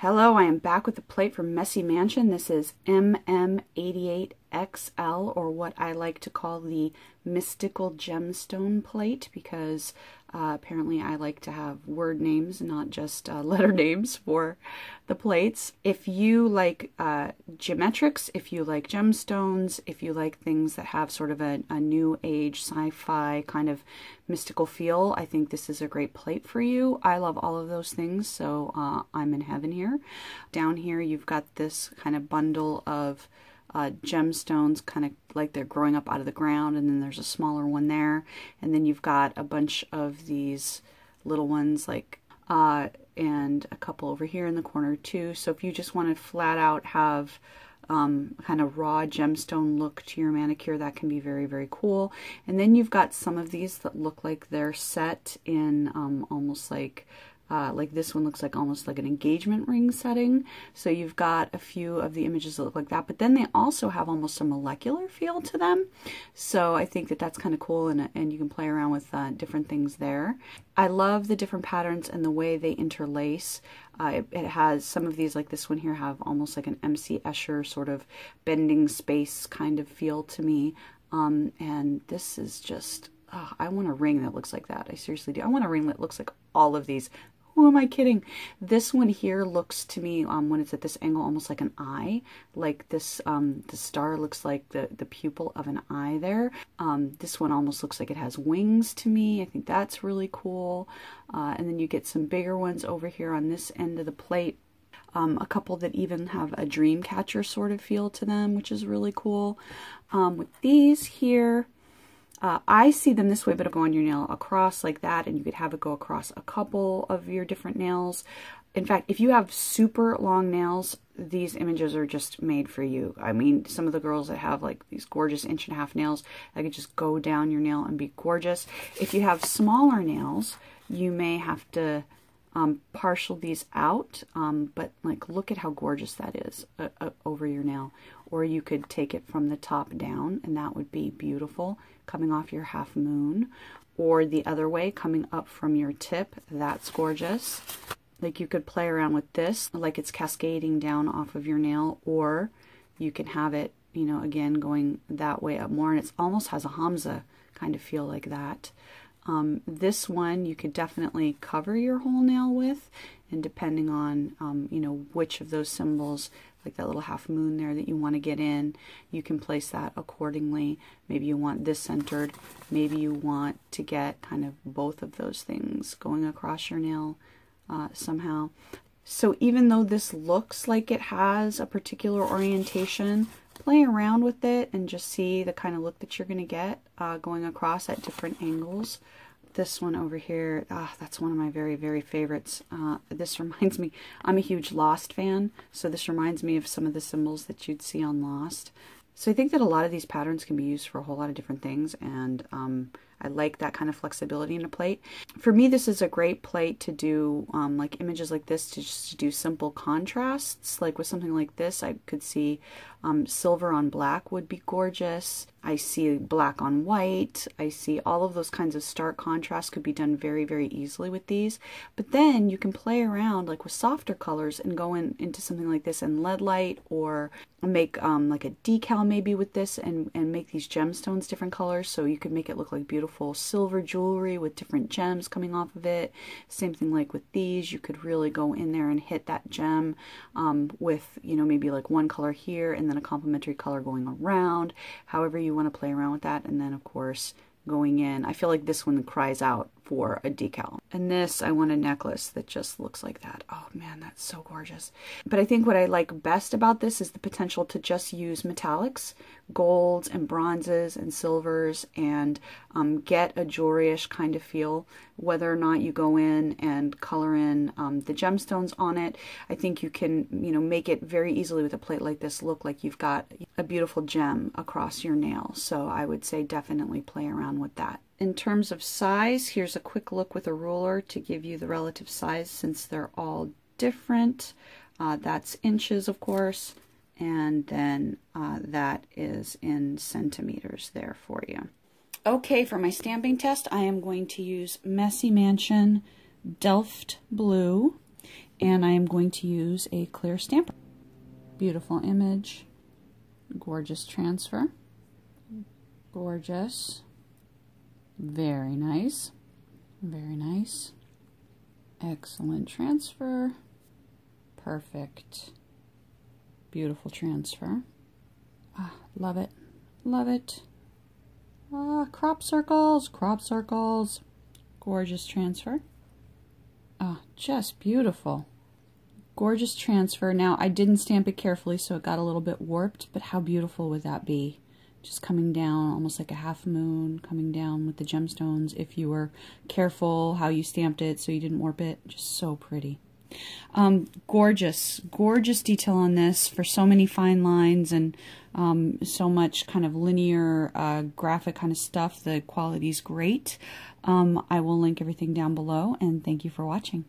Hello, I am back with a plate from Messy Mansion. This is MM88XL, or what I like to call the mystical gemstone plate, because apparently I like to have word names, not just letter names for the plates. If you like geometrics, if you like gemstones, if you like things that have sort of a new age sci-fi kind of mystical feel, I think this is a great plate for you. I love all of those things, so I'm in heaven here. Down here you've got this kind of bundle of gemstones, kind of like they're growing up out of the ground, and then there's a smaller one there, and then you've got a bunch of these little ones like and a couple over here in the corner too. So if you just want to flat out have kind of raw gemstone look to your manicure, that can be very, very cool. And then you've got some of these that look like they're set in almost like this one looks like almost like an engagement ring setting. So you've got a few of the images that look like that, but then they also have almost a molecular feel to them. So I think that that's kind of cool, and you can play around with different things there. I love the different patterns and the way they interlace. It has some of these, like this one here, have almost like an MC Escher sort of bending space kind of feel to me. And this is just, I want a ring that looks like that. I seriously do. I want a ring that looks like all of these. Who am I kidding? This one here looks to me, when it's at this angle, almost like an eye. Like this, the star looks like the pupil of an eye there. This one almost looks like it has wings to me. I think that's really cool. And then you get some bigger ones over here on this end of the plate. A couple that even have a dream catcher sort of feel to them, which is really cool. With these here, I see them this way, but it'll go on your nail across like that, and you could have it go across a couple of your different nails. In fact, if you have super long nails, these images are just made for you. I mean, some of the girls that have like these gorgeous 1.5-inch nails, that could just go down your nail and be gorgeous. If you have smaller nails, you may have to partial these out, but like look at how gorgeous that is over your nail. Or you could take it from the top down, and that would be beautiful, coming off your half moon. Or the other way, coming up from your tip, that's gorgeous. Like you could play around with this, like it's cascading down off of your nail, or you can have it, you know, again, going that way up more, and it almost has a Hamza kind of feel like that. This one you could definitely cover your whole nail with, and depending on, you know, which of those symbols, like that little half moon there that you want to get in, you can place that accordingly. Maybe you want this centered, maybe you want to get kind of both of those things going across your nail somehow. So even though this looks like it has a particular orientation, play around with it and just see the kind of look that you're going to get going across at different angles. This one over here, that's one of my very, very favorites. This reminds me, I'm a huge Lost fan, so this reminds me of some of the symbols that you'd see on Lost. So I think that a lot of these patterns can be used for a whole lot of different things, and I like that kind of flexibility in a plate. For me, this is a great plate to do like images like this, to just do simple contrasts. Like with something like this, I could see silver on black would be gorgeous. I see black on white. I see all of those kinds of stark contrasts could be done very, very easily with these. But then you can play around like with softer colors and go into something like this in lead light, or make like a decal maybe with this, and make these gemstones different colors, so you could make it look like beautiful silver jewelry with different gems coming off of it. Same thing like with these, you could really go in there and hit that gem with, you know, maybe like one color here and then a complementary color going around, however you want to play around with that. And then of course going in, I feel like this one cries out for a decal. And this, I want a necklace that just looks like that. Oh man, that's so gorgeous. But I think what I like best about this is the potential to just use metallics, golds and bronzes and silvers, and get a jewelry-ish kind of feel. Whether or not you go in and color in the gemstones on it, I think you can, you know, make it very easily with a plate like this look like you've got a beautiful gem across your nail. So I would say definitely play around with that. In terms of size, here's a quick look with a ruler to give you the relative size, since they're all different. That's inches, of course, and then that is in centimeters there for you. Okay, for my stamping test, I am going to use Messy Mansion Delft Blue, And I am going to use a clear stamper. Beautiful image. Gorgeous transfer. Gorgeous. Very nice. Very nice. Excellent transfer. Perfect. Beautiful transfer. Ah, love it. Love it. Ah, crop circles, crop circles. Gorgeous transfer. Ah, just beautiful. Gorgeous transfer. Now, I didn't stamp it carefully, so it got a little bit warped, but how beautiful would that be? Just coming down, almost like a half moon, coming down with the gemstones. If you were careful how you stamped it so you didn't warp it, just so pretty. Gorgeous, gorgeous detail on this for so many fine lines and so much kind of linear graphic kind of stuff. The quality's great. I will link everything down below, and thank you for watching.